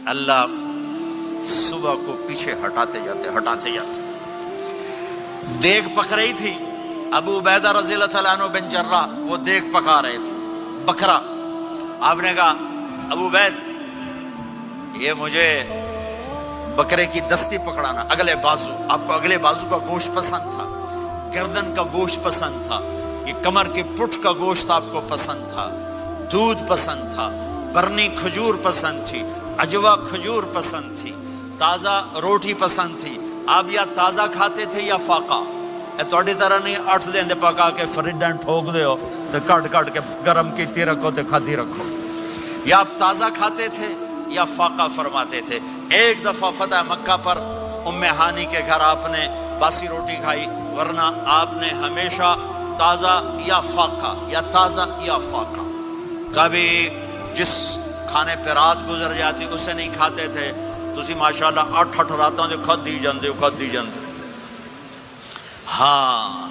اللہ صبح کو پیچھے ہٹاتے جاتے. دیگ پک رہی تھی، ابو عبیدہ رضی اللہ تعالیٰ عنہ بن جراح وہ دیگ پکا رہے تھے، بکرا. آپ نے کہا ابو عبید یہ مجھے بکرے کی دستی پکڑانا، اگلے بازو. آپ کو اگلے بازو کا گوشت پسند تھا، گردن کا گوشت پسند تھا، یہ کمر کی پٹھ کا گوشت آپ کو پسند تھا، دودھ پسند تھا، برنی کھجور پسند تھی، عجوا کھجور پسند تھی، تازہ روٹی پسند تھی. آپ یا تازہ کھاتے تھے یا فاقہ. تھوڑی طرح نہیں 8 دن پکا کے فریڈ ٹھوک دے ہو تو کٹ کے گرم کی رکھو تو کھاتی رکھو. یا آپ تازہ کھاتے تھے یا فاقہ فرماتے تھے. ایک دفعہ فتح مکہ پر ام ہانی کے گھر آپ نے باسی روٹی کھائی، ورنہ آپ نے ہمیشہ تازہ یا فاقہ یا تازہ یا فاقہ. کبھی جس کھانے پہ رات گزر جاتی اسے نہیں کھاتے تھے. تسی ماشاءاللہ 8 راتوں سے کھدی جاندے. ہاں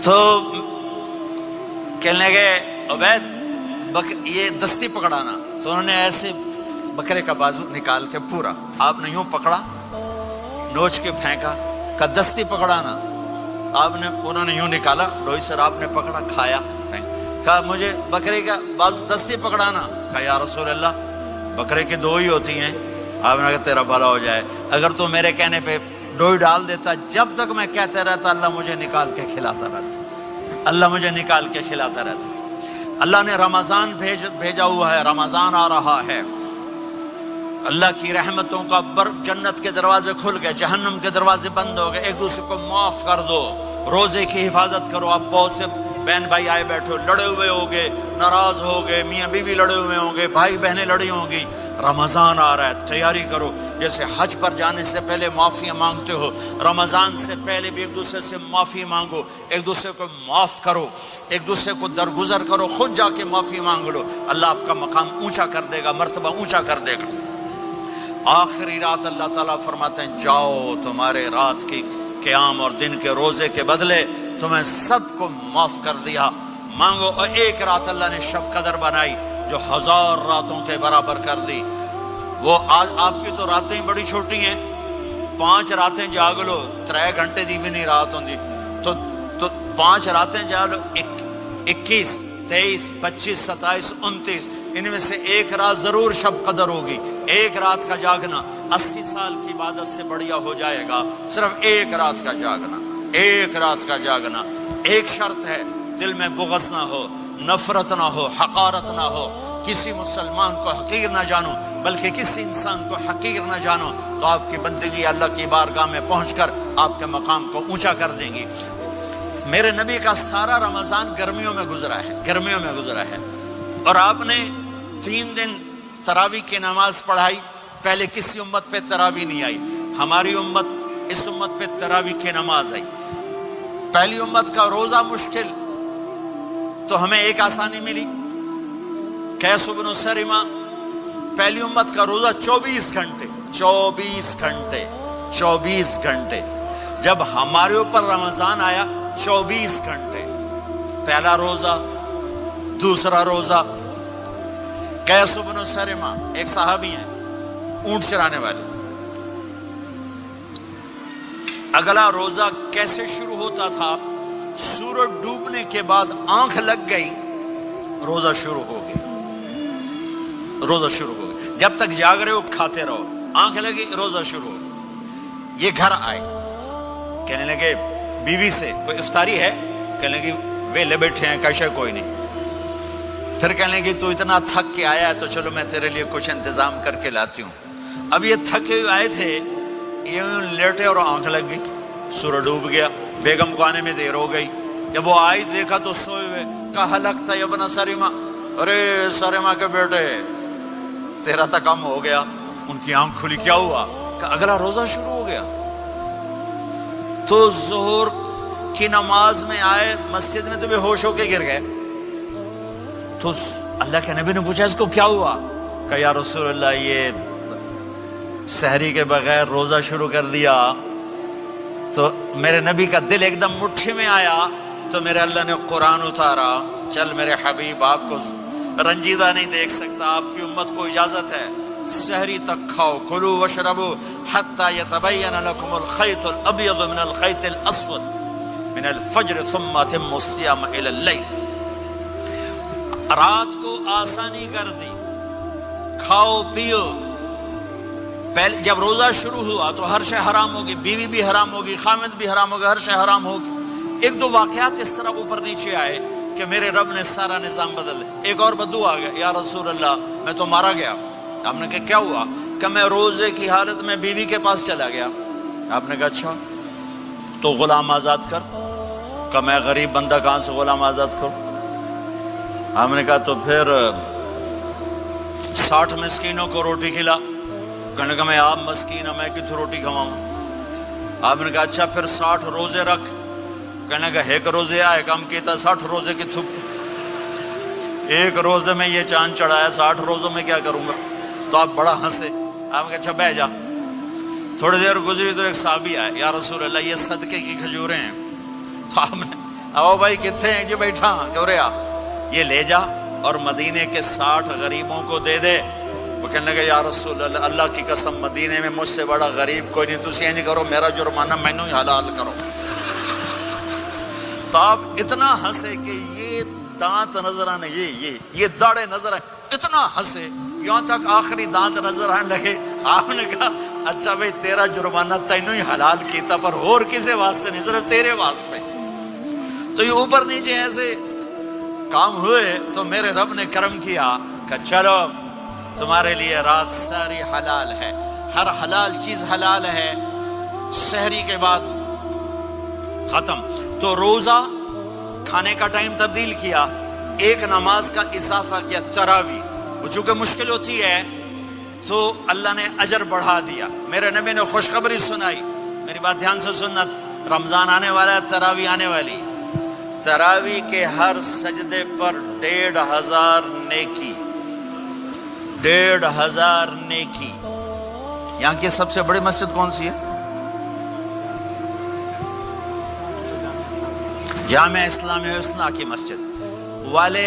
تو کہنے لگے عبید یہ دستی پکڑانا. تو انہوں نے ایسے بکرے کا بازو نکال کے پورا آپ نے یوں پکڑا، نوچ کے پھینکا. کا دستی پکڑانا آپ نے، انہوں نے یوں نکالا ڈوئی سر، آپ نے پکڑا کھایا. کہا مجھے بکرے کا بازو دستی پکڑانا. کہا یا رسول اللہ بکرے کی 2 ہی ہوتی ہیں. آپ نے کہا تیرا بھلا ہو جائے، اگر تو میرے کہنے پہ ڈوئی ڈال دیتا، جب تک میں کہتے رہتا اللہ مجھے نکال کے کھلاتا رہتا، اللہ مجھے نکال کے کھلاتا رہتا. اللہ نے رمضان بھیجا ہوا ہے، رمضان آ رہا ہے. اللہ کی رحمتوں کا جنت کے دروازے کھل گئے، جہنم کے دروازے بند ہو گئے. ایک دوسرے کو معاف کر دو، روزے کی حفاظت کرو. آپ بہت سے بہن بھائی آئے بیٹھو، لڑے ہوئے ہوگے، ناراض ہوگے، میاں بیوی لڑے ہوئے ہوں گے، بھائی بہنیں لڑی ہوں گی. رمضان آ رہا ہے، تیاری کرو. جیسے حج پر جانے سے پہلے معافیاں مانگتے ہو، رمضان سے پہلے بھی ایک دوسرے سے معافی مانگو، ایک دوسرے کو معاف کرو، ایک دوسرے کو درگزر کرو. خود جا کے معافی مانگ لو، اللہ آپ کا مقام اونچا کر دے گا، مرتبہ اونچا کر دے گا. آخری رات اللہ تعالیٰ فرماتے ہیں جاؤ، تمہارے رات کی قیام اور دن کے روزے کے بدلے تمہیں سب کو معاف کر دیا. مانگو. اور ایک رات اللہ نے شب قدر بنائی جو 1000 راتوں کے برابر کر دی. وہ آج آپ کی تو راتیں بڑی چھوٹی ہیں، 5 راتیں جاگ لو، 3 گھنٹے دی بھی نہیں رات ہوندی. تو 5 راتیں جاگ لو، 21 23 25 27 29، ان میں سے ایک رات ضرور شب قدر ہوگی. ایک رات کا جاگنا 80 سال کی عبادت سے بڑھیا ہو جائے گا. صرف ایک رات کا جاگنا، ایک رات کا جاگنا. ایک شرط ہے، دل میں بغض نہ ہو، نفرت نہ ہو، حقارت نہ ہو. کسی مسلمان کو حقیر نہ جانو، بلکہ کسی انسان کو حقیر نہ جانو، تو آپ کی بندگی اللہ کی بارگاہ میں پہنچ کر آپ کے مقام کو اونچا کر دیں گی. میرے نبی کا سارا رمضان گرمیوں میں گزرا ہے. اور آپ نے 3 دن تراویح کی نماز پڑھائی. پہلے کسی امت پہ تراویح نہیں آئی. ہماری امت، اس امت پہ تراویح کی نماز آئی. پہلی امت کا روزہ مشکل، تو ہمیں ایک آسانی ملی. قیس بن سرمہ، پہلی امت کا روزہ 24 گھنٹے. جب ہمارے اوپر رمضان آیا 24 گھنٹے. پہلا روزہ، دوسرا روزہ. قیس بن سرمہ ایک صحابی ہیں، اونٹ چرانے والے. اگلا روزہ کیسے شروع ہوتا تھا؟ سورج ڈوبنے کے بعد آنکھ لگ گئی، روزہ شروع ہو گیا. جب تک جاگ رہے ہو کھاتے رہو، آنکھ لگی روزہ شروع ہو گیا. یہ گھر آئے، کہنے لگے بیوی سے کوئی افطاری ہے؟ کہنے لگے ویلے بیٹھے ہیں، کیسے کوئی نہیں. پھر کہنے لگے تو اتنا تھک کے آیا ہے تو چلو میں تیرے لیے کچھ انتظام کر کے لاتی ہوں. اب یہ تھکے ہوئے آئے تھے، یہ لیٹے اور آنکھ لگ گئی، سورج ڈوب گیا. بیگم کو آنے میں دیر ہو گئی. جب وہ آئی دیکھا تو سوئے ہوئے. کہا ہلکتا یا ابن سرمہ، ارے سرمہ کے بیٹے تیرا تو کم ہو گیا. ان کی آنکھ کھلی، کیا ہوا؟ کہ اگلا روزہ شروع ہو گیا. تو ظہر کی نماز میں آئے مسجد میں تو بے ہوش ہو کے گر گئے. تو اللہ کے نبی نے پوچھا اس کو کیا ہوا؟ کہ یا رسول اللہ یہ سحری کے بغیر روزہ شروع کر دیا. تو میرے نبی کا دل ایک دم مٹھی میں آیا. تو میرے اللہ نے قرآن اتارا چل میرے حبیب آپ کو رنجیدہ نہیں دیکھ سکتا، آپ کی امت کو اجازت ہے سحری تک کھاؤ، کلوا واشربوا حتی یتبین لکم الخیط الابیض من الخیط الاسود من الفجر ثم اتموا الصیام الی اللیل۔ رات کو آسانی کر دی، کھاؤ پیو۔ پہلے جب روزہ شروع ہوا تو ہر شے حرام ہوگی، بیوی بھی حرام ہوگی، خامد بھی حرام ہوگا، ہر شے حرام ہوگی۔ ایک دو واقعات اس طرح اوپر نیچے آئے کہ میرے رب نے سارا نظام بدل دیا۔ ایک اور بدو آ گیا، یا رسول اللہ میں تو مارا گیا۔ آپ نے کہا کیا ہوا؟ کہ میں روزے کی حالت میں بیوی کے پاس چلا گیا۔ آپ نے کہا اچھا تو غلام آزاد کر۔ کہ میں غریب بندہ کہاں سے غلام آزاد کروں؟ آپ نے کہا تو پھر 60 مسکینوں کو روٹی کھلا۔ کہنے لگا میں آپ مسکین ہوں، میں کتوں روٹی کھواؤں؟ آپ نے کہا اچھا پھر 60 روزے رکھ۔ کہنے لگا ایک روزے آئے کم کیتا 60 روزے کی تھپ، ایک روزے میں یہ چاند چڑھایا، 60 روزوں میں کیا کروں گا؟ تو آپ بڑا ہنسے۔ آپ نے کہا اچھا بہ جا۔ تھوڑی دیر گزری تو ایک صحابی آئے، یا رسول اللہ یہ صدقے کی کھجوریں ہیں۔ تو آپ نے آؤ بھائی کتنے ہیں جی؟ بیٹھا کیوں رہا؟ یہ لے جا اور مدینے کے 60 غریبوں کو دے دے۔ وہ کہنے لگا یا رسول اللہ اللہ کی قسم مدینے میں مجھ سے بڑا غریب کوئی نہیں، تسی نہیں کرو، میرا جرمانہ مینوں ہی حلال کرو۔ تو آپ اتنا ہنسے کہ یہ دانت نظر آنے، یہ داڑے نظر آئے، اتنا ہنسے یہاں تک آخری دانت نظر آنے لگے۔ آپ نے کہا اچھا بھائی تیرا جرمانہ تینوں ہی حلال کیتا، پر اور کسے واسطے نہیں، صرف تیرے واسطے۔ تو یہ اوپر نیچے ایسے کام ہوئے تو میرے رب نے کرم کیا کہ چلو تمہارے لیے رات ساری حلال ہے، ہر حلال چیز حلال ہے۔ سحری کے بعد ختم تو روزہ کھانے کا ٹائم تبدیل کیا، ایک نماز کا اضافہ کیا، تراویح۔ وہ چونکہ مشکل ہوتی ہے تو اللہ نے اجر بڑھا دیا۔ میرے نبی نے خوشخبری سنائی، میری بات دھیان سے سننا، رمضان آنے والا ہے، تراویح آنے والی۔ تراویح کے ہر سجدے پر 1500 نیکی، 1500 نیکی۔ یہاں کی سب سے بڑی مسجد کون سی ہے؟ جامع اسلامی حسنہ کی مسجد والے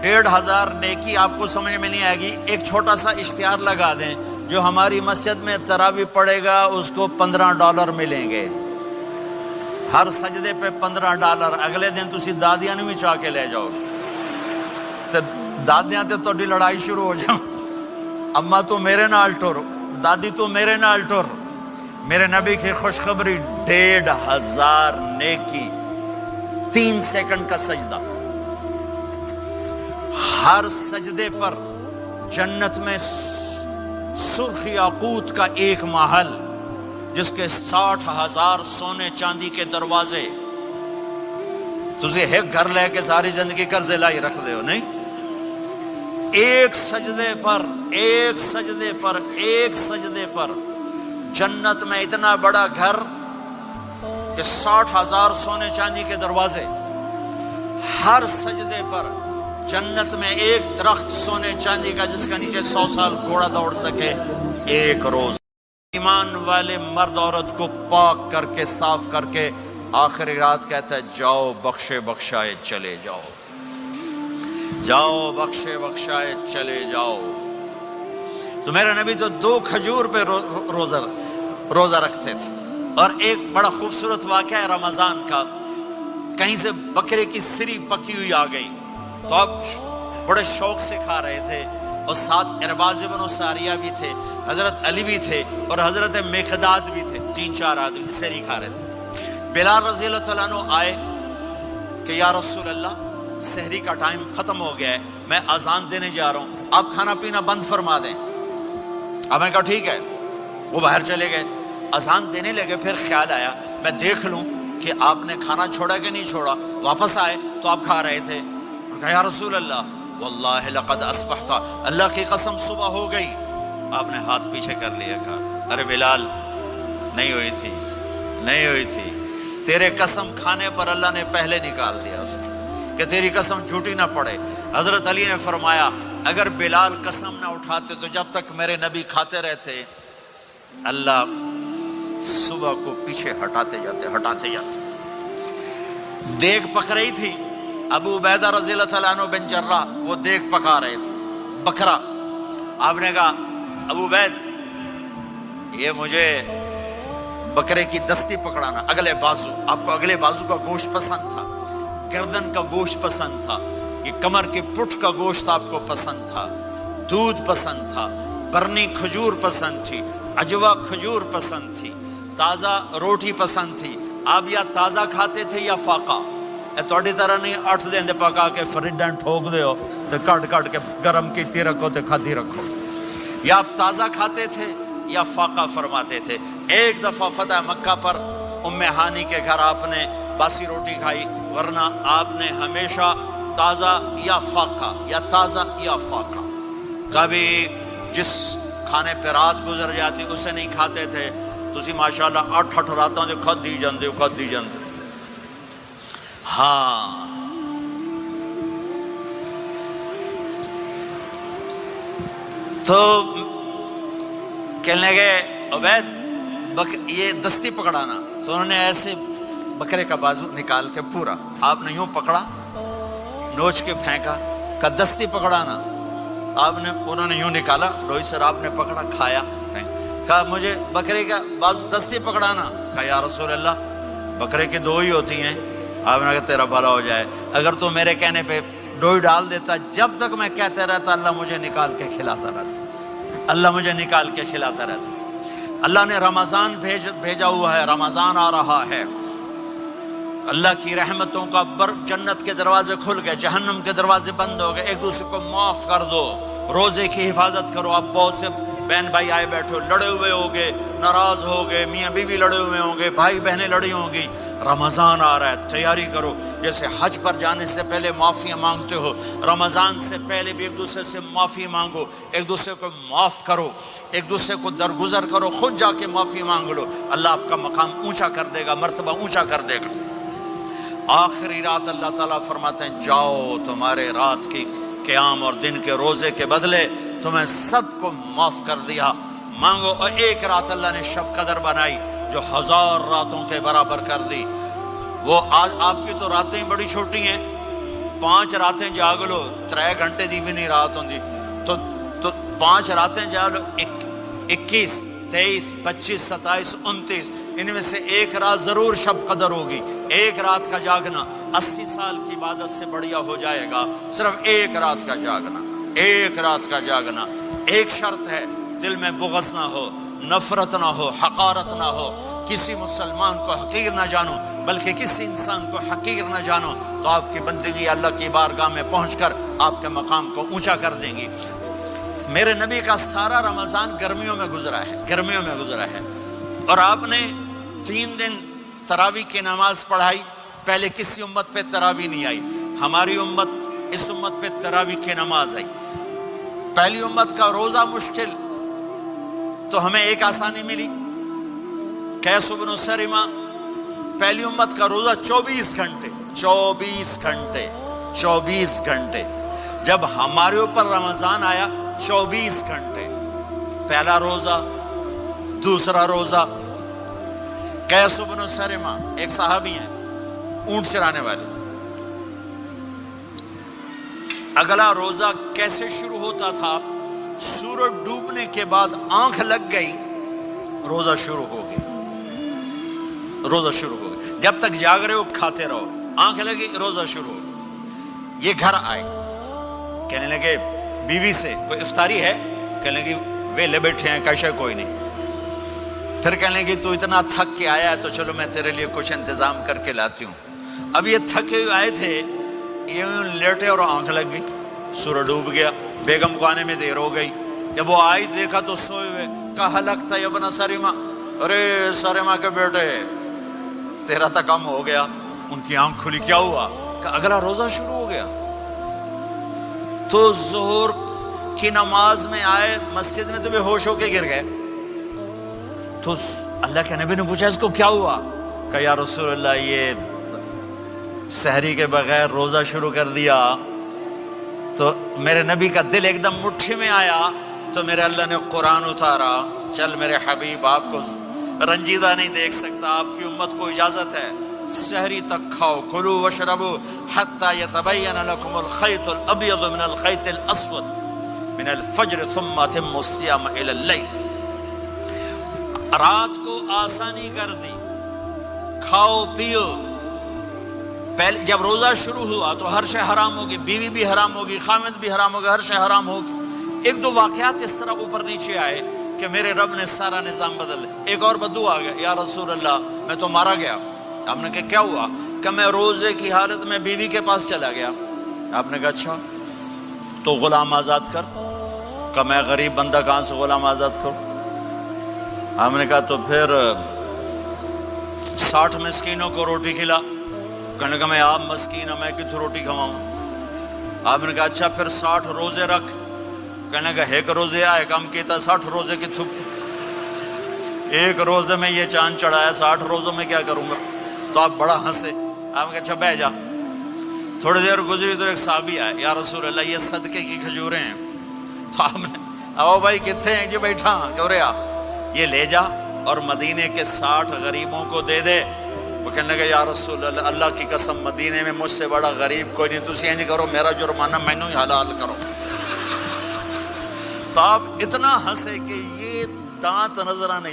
1500 نیکی آپ کو سمجھ میں نہیں آئے گی۔ ایک چھوٹا سا اشتہار لگا دیں، جو ہماری مسجد میں تراویح پڑے گا اس کو $15 ملیں گے، ہر سجدے پہ $15۔ اگلے دن تسی دادیاں بھی چاہ کے لے جاؤ گے، دادیاں تے تہاڈی لڑائی شروع ہو جاؤ، اما تو میرے نال ٹر، دادی تو میرے نال ٹر۔ میرے نبی کی خوشخبری 1500 نیکی، 3 سیکنڈ کا سجدہ، ہر سجدے پر جنت میں سرخ یاقوت کا ایک محل جس کے 60,000 سونے چاندی کے دروازے۔ تجھے ایک گھر لے کے ساری زندگی قرضے لائی رکھ دے ہو نہیں؟ ایک سجدے پر، ایک سجدے پر، ایک سجدے پر جنت میں اتنا بڑا گھر کہ 60,000 سونے چاندی کے دروازے، ہر سجدے پر جنت میں ایک درخت سونے چاندی کا جس کا نیچے 100 سال گھوڑا دوڑ سکے، ایک روز۔ ایمان والے مرد عورت کو پاک کر کے صاف کر کے آخری رات کہتا ہے جاؤ بخشے بخشائے چلے جاؤ، جاؤ بخشے بخشائے چلے جاؤ۔ تو میرے نبی تو 2 کھجور پہ روزہ رکھتے تھے۔ اور ایک بڑا خوبصورت واقعہ ہے رمضان کا، کہیں سے بکرے کی سری پکی ہوئی آ گئی تو آپ بڑے شوق سے کھا رہے تھے، اور ساتھ ارباز بن ساریہ بھی تھے، حضرت علی بھی تھے اور حضرت مقداد بھی تھے، 3-4 آدمی سحری کھا رہے تھے۔ بلال رضی اللہ تعالیٰ عنہ آئے کہ یا رسول اللہ سحری کا ٹائم ختم ہو گیا ہے، میں اذان دینے جا رہا ہوں، آپ کھانا پینا بند فرما دیں۔ اب میں کہا ٹھیک ہے۔ وہ باہر چلے گئے، اذان دینے لگے، پھر خیال آیا میں دیکھ لوں کہ آپ نے کھانا چھوڑا کہ نہیں چھوڑا۔ واپس آئے تو آپ کھا رہے تھے۔ کہا یا رسول اللہ واللہ لقد اصبحت، اللہ کی قسم صبح ہو گئی۔ آپ نے ہاتھ پیچھے کر لیا، کہا ارے بلال نہیں ہوئی تھی، نہیں ہوئی تھی، تیرے قسم کھانے پر اللہ نے پہلے نکال دیا اس کو کہ تیری قسم جھوٹی نہ پڑے۔ حضرت علی نے فرمایا اگر بلال قسم نہ اٹھاتے تو جب تک میرے نبی کھاتے رہتے اللہ صبح کو پیچھے ہٹاتے جاتے۔ دیگ پک رہی تھی، ابو عبیدہ رضی اللہ تعالیٰ عنہ بن جرہ وہ دیگ پکا رہے تھے، بکرا. آپ نے کہا ابو عبید یہ مجھے بکرے کی دستی پکڑانا، اگلے بازو. آپ کو اگلے بازو کا گوشت پسند تھا، گردن کا گوشت پسند تھا، یہ کمر کے پٹھ کا گوشت آپ کو پسند تھا، دودھ پسند تھا، برنی کھجور پسند تھی، عجوا کھجور پسند تھی، تازہ روٹی پسند تھی. آپ یا تازہ کھاتے تھے یا فاقہ. توڑی طرح نہیں 8 دن دے پکا کے فریڈاں ٹھوک دے ہو تو کٹ کے گرم کیتی رکھو تو کھاتی رکھو. یا آپ تازہ کھاتے تھے یا فاقہ فرماتے تھے. ایک دفعہ فتح مکہ پر ام ہانی کے گھر آپ نے باسی روٹی کھائی، ورنہ آپ نے ہمیشہ تازہ یا فاقہ یا تازہ یا فاقہ. کبھی جس کھانے پہ رات گزر جاتی اسے نہیں کھاتے تھے. تسی ماشاءاللہ 8 راتوں سے کھدی جاندے ہو. ہاں تو کہنے لگے عبید یہ دستی پکڑانا. تو انہوں نے ایسے بکرے کا بازو نکال کے پورا آپ نے یوں پکڑا، نوچ کے پھینکا. کا دستی پکڑانا. آپ نے انہوں نے یوں نکالا، ڈوئی سر آپ نے پکڑا، کھایا. کہا مجھے بکرے کا بازو دستی پکڑانا. کہا یا رسول اللہ بکرے کی 2 ہی ہوتی ہیں. آپ نے کہا تیرا بھلا ہو جائے، اگر تو میرے کہنے پہ ڈوئی ڈال دیتا، جب تک میں کہتے رہتا اللہ مجھے نکال کے کھلاتا رہتا، اللہ مجھے نکال کے کھلاتا رہتا. اللہ نے رمضان بھیجا ہوا ہے، رمضان آ رہا ہے. اللہ کی رحمتوں کا جنت کے دروازے کھل گئے، جہنم کے دروازے بند ہو گئے. ایک دوسرے کو معاف کر دو، روزے کی حفاظت کرو. آپ بہت سے بہن بھائی آئے بیٹھے ہو، لڑے ہوئے ہوگے، ناراض ہوگے، میاں بیوی لڑے ہوئے ہوں گے، بھائی بہنیں لڑی ہوں گی. رمضان آ رہا ہے، تیاری کرو. جیسے حج پر جانے سے پہلے معافیاں مانگتے ہو، رمضان سے پہلے بھی ایک دوسرے سے معافی مانگو، ایک دوسرے کو معاف کرو، ایک دوسرے کو درگزر کرو. خود جا کے معافی مانگ لو، اللہ آپ کا مقام اونچا کر دے گا، مرتبہ اونچا کر دے گا. آخری رات اللہ تعالیٰ فرماتے ہیں جاؤ، تمہارے رات کی قیام اور دن کے روزے کے بدلے تمہیں سب کو معاف کر دیا. مانگو. اور ایک رات اللہ نے شب قدر بنائی جو 1000 راتوں کے برابر کر دی. وہ آج آپ کی تو راتیں بڑی چھوٹی ہیں، 5 راتیں جاگ لو، 3 گھنٹے دی بھی نہیں رات ہوندی. تو 5 راتیں جاگ لو، 21 23 25 27 29، ان میں سے ایک رات ضرور شب قدر ہوگی. ایک رات کا جاگنا 80 سال کی عبادت سے بڑھیا ہو جائے گا. صرف ایک رات کا جاگنا، ایک رات کا جاگنا. ایک شرط ہے، دل میں بغض نہ ہو، نفرت نہ ہو، حقارت نہ ہو. کسی مسلمان کو حقیر نہ جانو، بلکہ کسی انسان کو حقیر نہ جانو، تو آپ کی بندگی اللہ کی بارگاہ میں پہنچ کر آپ کے مقام کو اونچا کر دیں گی. میرے نبی کا سارا رمضان گرمیوں میں گزرا ہے، گرمیوں میں گزرا ہے. اور آپ نے 3 دن تراویح کی نماز پڑھائی. پہلے کسی امت پہ تراویح نہیں آئی. ہماری امت، اس امت پہ تراویح کی نماز آئی. پہلی امت کا روزہ مشکل، تو ہمیں ایک آسانی ملی. قیس بن سرمہ، پہلی امت کا روزہ 24 گھنٹے 24 گھنٹے 24 گھنٹے. جب ہمارے اوپر رمضان آیا 24 گھنٹے. پہلا روزہ، دوسرا روزہ. قیس بن سرمہ ایک صحابی ہیں، اونٹ چرانے والے. اگلا روزہ کیسے شروع ہوتا تھا؟ سورج ڈوبنے کے بعد آنکھ لگ گئی، روزہ شروع ہو گیا. روزہ شروع ہو گیا. جب تک جاگ رہے ہو کھاتے رہو، آنکھ لگی روزہ شروع ہو گیا. یہ گھر آئے، کہنے لگے بیوی سے کوئی افطاری ہے؟ کہنے لگے ویلے بیٹھے ہیں، کیسے کوئی نہیں. پھر کہنے لگے تو اتنا تھک کے آیا ہے تو چلو میں تیرے لیے کچھ انتظام کر کے لاتی ہوں. اب یہ تھکے ہوئے آئے تھے، یہ لیٹے اور آنکھ لگ گئی، سورج ڈوب گیا. بیگم کو آنے میں دیر ہو گئی. جب وہ آئی دیکھا تو سوئے ہوئے. کہا لگتا ہے ابن سرمہ، ارے سرمہ کے بیٹے تیرا تو کم ہو گیا. ان کی آنکھ کھلی، کیا ہوا؟ کہ اگلا روزہ شروع ہو گیا. تو ظہر کی نماز میں آئے مسجد میں تو بے ہوش ہو کے گر گئے. تو اللہ کے نبی نے پوچھا اس کو کیا ہوا؟ کہ یا رسول اللہ یہ سحری کے بغیر روزہ شروع کر دیا. تو میرے نبی کا دل ایک دم مٹھی میں آیا. تو میرے اللہ نے قرآن اتارا، چل میرے حبیب آپ کو رنجیدہ نہیں دیکھ سکتا، آپ کی امت کو اجازت ہے سحری تک کھاؤ، کلوا واشربوا حتی یتبین لکم الخیط الابیض من الخیط الاسود من الفجر ثم اتموا الصیام الی اللیل۔ رات کو آسانی کر دی، کھاؤ پیو۔ پہلے جب روزہ شروع ہوا تو ہر شے حرام ہوگی، بیوی بھی حرام ہوگی، خامد بھی حرام ہوگا، ہر شے حرام ہوگی۔ ایک دو واقعات اس طرح اوپر نیچے آئے کہ میرے رب نے سارا نظام بدل۔ ایک اور بدو آ گیا، یا رسول اللہ میں تو مارا گیا۔ آپ نے کہا کیا ہوا؟ کہ میں روزے کی حالت میں بیوی کے پاس چلا گیا۔ آپ نے کہا اچھا تو غلام آزاد کر۔ کہ میں غریب بندہ کہاں سے غلام آزاد کروں؟ آپ نے کہا تو پھر 60 مسکینوں کو روٹی کھلا۔ کہنے کا میں آپ مسکین ہوں، میں کتوں روٹی کھواؤں؟ آپ نے کہا اچھا پھر 60 روزے رکھ۔ کہنے کا ایک روزے آئے کم کیتا، 60 روزے کی تھپ، ایک روزے میں یہ چاند چڑھایا، 60 روزوں میں کیا کروں گا؟ تو آپ بڑا ہنسے۔ آپ نے کہا اچھا بہ جا۔ تھوڑی دیر گزری تو ایک صحابی آئے، یا رسول اللہ یہ صدقے کی کھجوریں ہیں۔ تو آپ نے او بھائی کتنے ہیں جی؟ بیٹھا چوریا، یہ لے جا اور مدینے کے 60 غریبوں کو دے دے۔ وہ کہنے لگا یا رسول اللہ اللہ کی قسم مدینے میں مجھ سے بڑا غریب کوئی نہیں، تسی نہیں کرو، میرا جرمانہ مینوں ہی حلال کرو۔ تو آپ اتنا ہنسے کہ یہ دانت نظر آنے،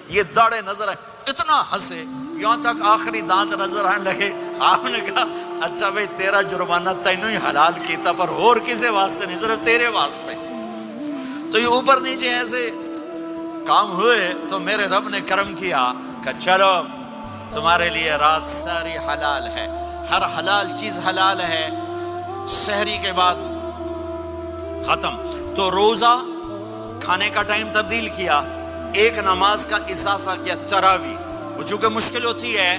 یہ داڑے نظر آئے، اتنا ہنسے یہاں تک آخری دانت نظر آنے لگے۔ آپ نے کہا اچھا بھائی تیرا جرمانہ تینوں ہی حلال کیتا، پر اور کسی واسطے نہیں، صرف تیرے واسطے۔ تو یہ اوپر نیچے ایسے کام ہوئے تو میرے رب نے کرم کیا کہ چلو تمہارے لیے رات ساری حلال ہے، ہر حلال چیز حلال ہے۔ سحری کے بعد ختم۔ تو روزہ کھانے کا ٹائم تبدیل کیا، ایک نماز کا اضافہ کیا، تراویح۔ وہ چونکہ مشکل ہوتی ہے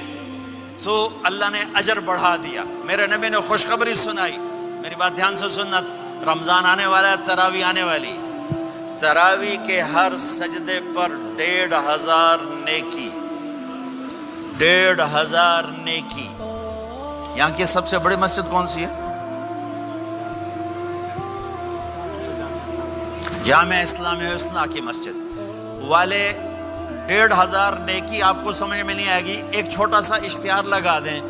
تو اللہ نے اجر بڑھا دیا۔ میرے نبی نے خوشخبری سنائی، میری بات دھیان سے سننا، رمضان آنے والا ہے، تراویح آنے والی۔ تراویح کے ہر سجدے پر 1500 نیکی، 1500 نیکی۔ یہاں کی سب سے بڑی مسجد کون سی ہے؟ جامع اسلامی حسنہ کی مسجد والے 1500 نیکی آپ کو سمجھ میں نہیں آئے گی۔ ایک چھوٹا سا اشتہار لگا دیں،